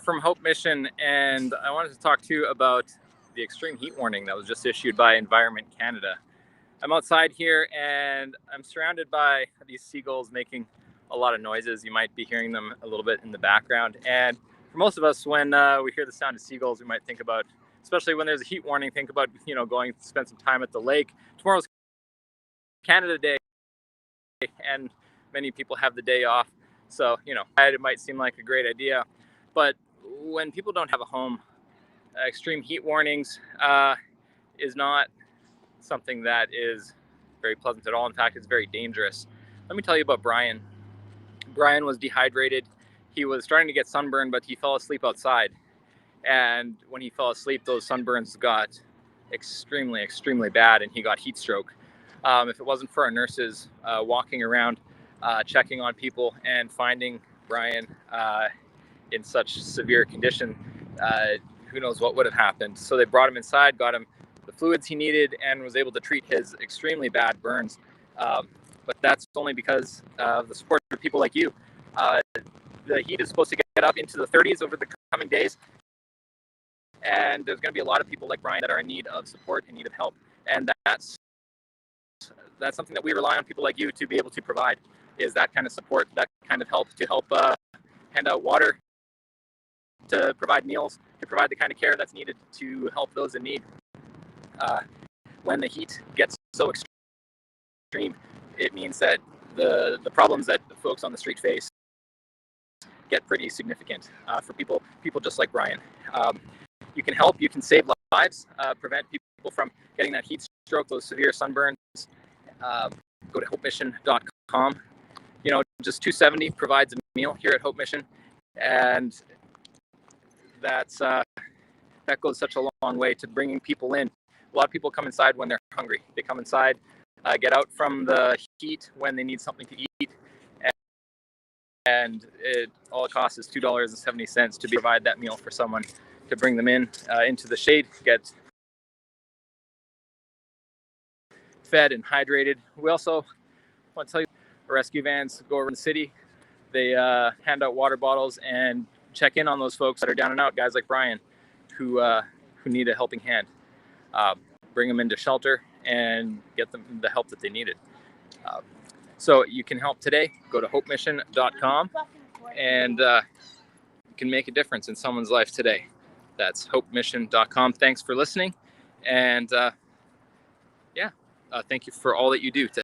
from Hope Mission, and I wanted to talk to you about the extreme heat warning that was just issued by Environment Canada. I'm outside here and I'm surrounded by these seagulls making a lot of noises. You might be hearing them a little bit in the background. And for most of us, when we hear the sound of seagulls, we might think about, especially when there's a heat warning, think about, going to spend some time at the lake. Tomorrow's Canada Day, and many people have the day off. So, it might seem like a great idea. But when people don't have a home, extreme heat warnings is not something that is very pleasant at all. In fact, it's very dangerous. Let me tell you about Brian. Brian was dehydrated. He was starting to get sunburned, but he fell asleep outside. And when he fell asleep, those sunburns got extremely, extremely bad, and he got heat stroke. If it wasn't for our nurses walking around, checking on people and finding Brian in such severe condition, who knows what would have happened. So they brought him inside, got him the fluids he needed, and was able to treat his extremely bad burns. But that's only because of the support of people like you. The heat is supposed to get up into the 30s over the coming days, and there's going to be a lot of people like Brian that are in need of support, in need of help, and that's something that we rely on people like you to be able to provide, is that kind of support, that kind of help, to help hand out water, to provide meals, to provide the kind of care that's needed to help those in need. When the heat gets so extreme, it means that the problems that the folks on the street face get pretty significant for people just like Brian. You can help, you can save lives, prevent people from getting that heat stroke, those severe sunburns. Go to hopemission.com. Just $2.70 provides a meal here at Hope Mission, and that goes such a long way to bringing people in. A lot of people come inside when they're hungry. They come inside, get out from the heat when they need something to eat, and all it costs is $2.70 to provide that meal for someone, to bring them in into the shade, get fed and hydrated. We also want to tell you, rescue vans go around the city. They hand out water bottles and check in on those folks that are down and out, guys like Brian, who need a helping hand. Bring them into shelter and get them the help that they needed. So you can help today. Go to hopemission.com, and you can make a difference in someone's life today. That's hopemission.com. Thanks for listening, and thank you for all that you do to